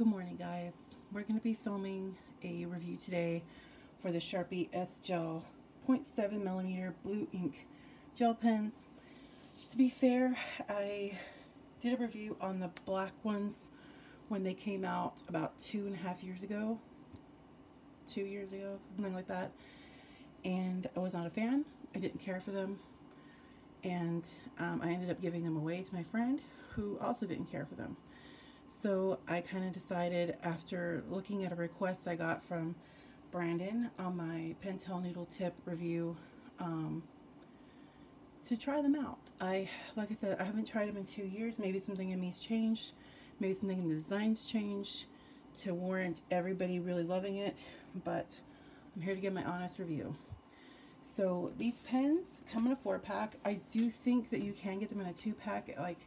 Good morning, guys. We're going to be filming a review today for the Sharpie S-Gel 0.7mm blue ink gel pens. To be fair, I did a review on the black ones when they came out about 2.5 years ago. 2 years ago, something like that. And I was not a fan. I didn't care for them. And I ended up giving them away to my friend who also didn't care for them. So I kind of decided, after looking at a request I got from Brandon on my Pentel Noodle Tip review, to try them out. Like I said, I haven't tried them in 2 years. Maybe something in me's changed. Maybe something in the designs changed to warrant everybody really loving it. But I'm here to give my honest review. So these pens come in a 4-pack. I do think that you can get them in a 2-pack at like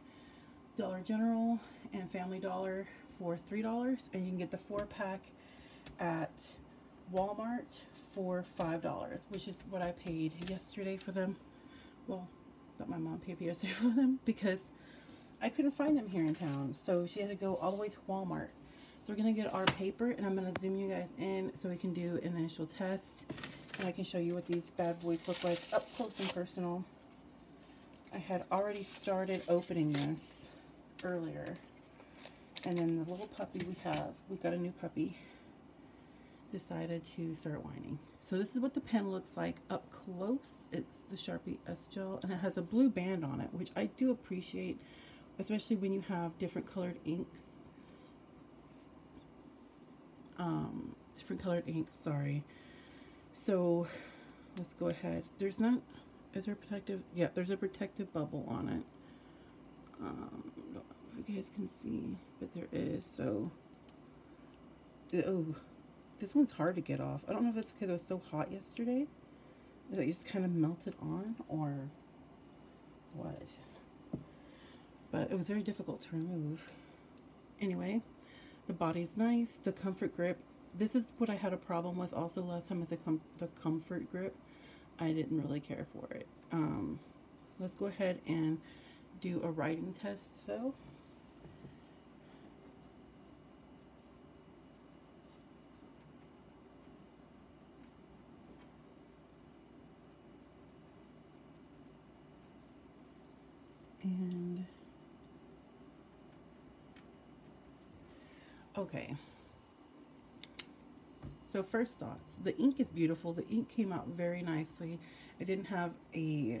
Dollar General and Family Dollar for $3, and you can get the 4-pack at Walmart for $5, which is what I paid yesterday for them. Well, that my mom paid for yesterday for them because I couldn't find them here in town, so she had to go all the way to Walmart. So we're gonna get our paper, and I'm gonna zoom you guys in so we can do an initial test, and I can show you what these bad boys look like up close and personal. I had already started opening this earlier, and then the little puppy we got a new puppy, decided to start whining. So this is what the pen looks like up close. It's the Sharpie S-Gel, and it has a blue band on it, which I do appreciate, especially when you have different colored inks. Sorry. So let's go ahead. Is there protective? Yeah, there's a protective bubble on it. I don't know if you guys can see, but there is. So, oh, this one's hard to get off. I don't know if it's because it was so hot yesterday that it just kind of melted on or what, but it was very difficult to remove. Anyway, the body's nice. The comfort grip. This is what I had a problem with also last time, is the comfort grip. I didn't really care for it. Let's go ahead and do a writing test though. And okay. So first thoughts, the ink is beautiful. The ink came out very nicely. I didn't have a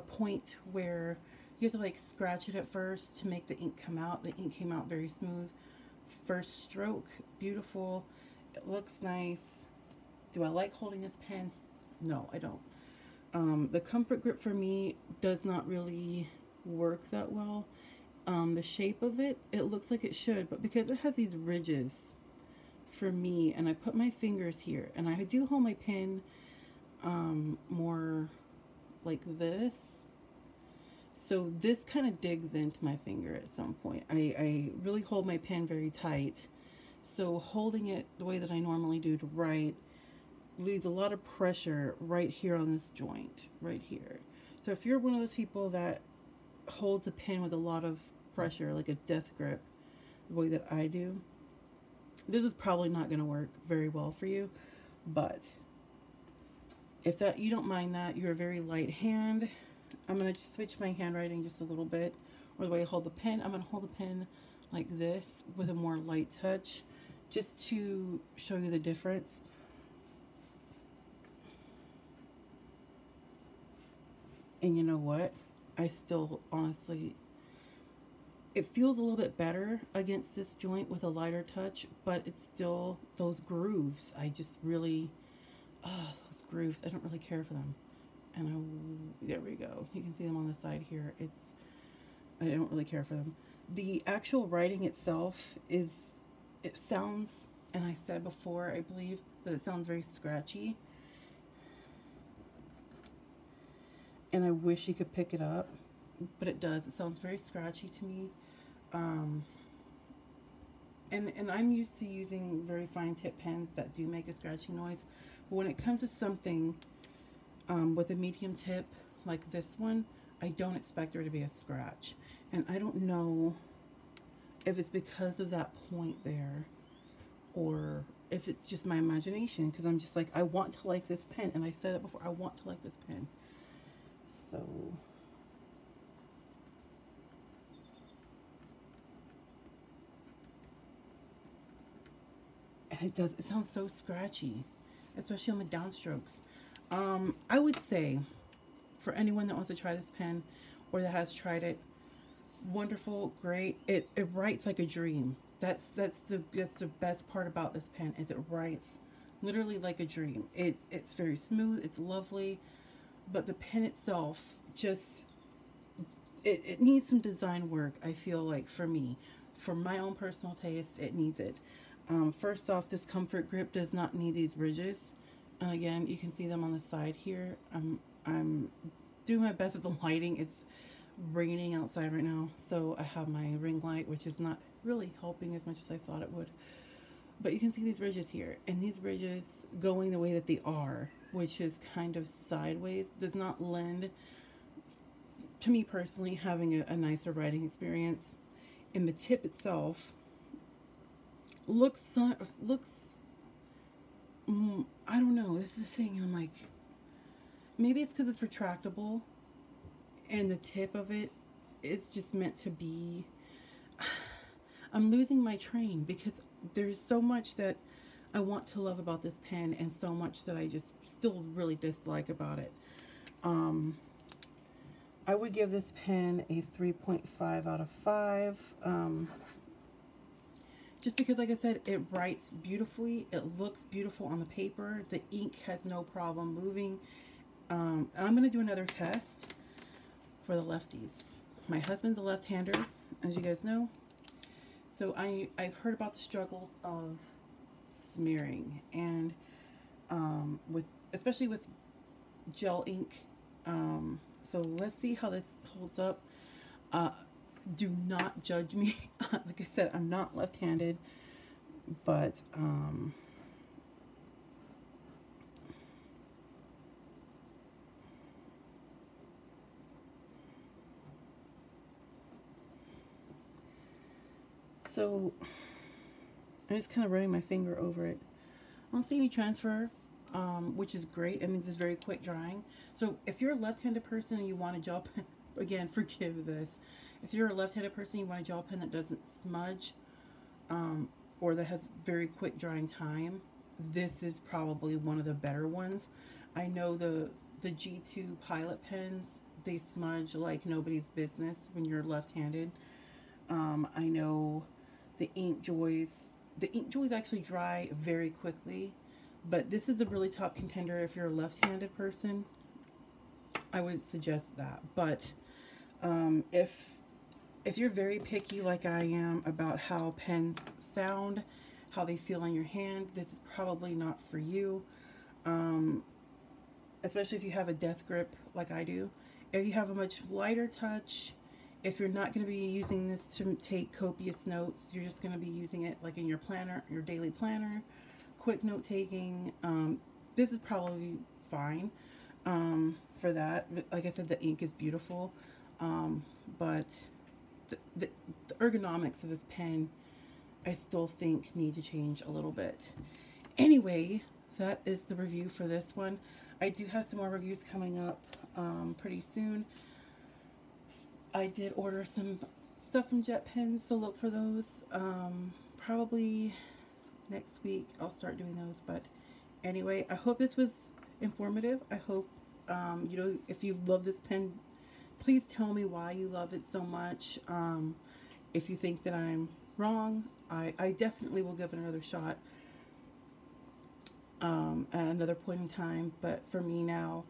point where you have to like scratch it at first to make the ink come out. The ink came out very smooth. First stroke, beautiful. It looks nice. Do I like holding this pen? No, I don't. The comfort grip for me does not really work that well. The shape of it, it looks like it should, but because it has these ridges for me, and I put my fingers here, and I do hold my pen more like this, so this kind of digs into my finger at some point. I really hold my pen very tight, so holding it the way that I normally do to write leaves a lot of pressure right here on this joint right here. So if you're one of those people that holds a pen with a lot of pressure, like a death grip, the way that I do, this is probably not going to work very well for you. But if that you don't mind that, you're a very light hand, I'm going to switch my handwriting just a little bit, or the way I hold the pen. I'm going to hold the pen like this with a more light touch, just to show you the difference. And you know what? I still, honestly, it feels a little bit better against this joint with a lighter touch, but it's still those grooves. I just really, those grooves, I don't really care for them. And there we go. You can see them on the side here. I don't really care for them. The actual writing itself it sounds, and I said before, I believe, that it sounds very scratchy. And I wish you could pick it up, but it does. It sounds very scratchy to me. And I'm used to using very fine tip pens that do make a scratching noise. But when it comes to something with a medium tip like this one, I don't expect there to be a scratch. And I don't know if it's because of that point there, or if it's just my imagination, because I'm just like, I want to like this pen, and I said it before, I want to like this pen. So and it sounds so scratchy, especially on the downstrokes. I would say for anyone that wants to try this pen or that has tried it, wonderful, great. It writes like a dream. That's the best part about this pen, is it writes literally like a dream. It's very smooth, it's lovely, but the pen itself just it needs some design work, I feel like, for me. For my own personal taste, it needs it. First off, this comfort grip does not need these ridges. And again, you can see them on the side here. I'm doing my best with the lighting. It's raining outside right now, so I have my ring light, which is not really helping as much as I thought it would. But you can see these ridges here, and these ridges going the way that they are, which is kind of sideways, does not lend to me personally having a nicer writing experience. And the tip itself looks I don't know, this is the thing. I'm like, maybe it's because it's retractable and the tip of it is just meant to be. I'm losing my train, because there's so much that I want to love about this pen and so much that I just still really dislike about it. I would give this pen a 3.5 out of 5. Just because, like I said, it writes beautifully. It looks beautiful on the paper. The ink has no problem moving. I'm going to do another test for the lefties. My husband's a left-hander, as you guys know. So I've heard about the struggles of smearing, and especially with gel ink. So let's see how this holds up. Do not judge me. Like I said, I'm not left-handed, but so I'm just kind of running my finger over it. I don't see any transfer, which is great. It means it's very quick drying. So if you're a left-handed person and you want a gel pen, again, forgive this. If you're a left-handed person, you want a gel pen that doesn't smudge, or that has very quick drying time, this is probably one of the better ones. I know the G2 Pilot pens, they smudge like nobody's business when you're left-handed. I know the Inkjoys actually dry very quickly, but this is a really top contender if you're a left-handed person. I would suggest that. But if you're very picky like I am about how pens sound, how they feel on your hand, this is probably not for you. Especially if you have a death grip like I do. If you have a much lighter touch, if you're not going to be using this to take copious notes, you're just going to be using it like in your planner, your daily planner, quick note taking, this is probably fine for that. Like I said, the ink is beautiful, but the ergonomics of this pen, I still think need to change a little bit. Anyway, that is the review for this one. I do have some more reviews coming up pretty soon. I did order some stuff from Jet Pens, so look for those. Probably next week I'll start doing those. But anyway, I hope this was informative. I hope, you know, if you love this pen, please tell me why you love it so much. If you think that I'm wrong, I definitely will give it another shot at another point in time. But for me now,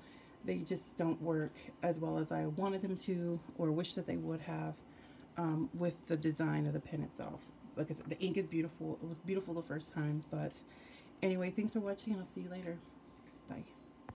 they just don't work as well as I wanted them to, or wish that they would have, with the design of the pen itself. Like I said, the ink is beautiful. It was beautiful the first time. But anyway, thanks for watching, and I'll see you later. Bye.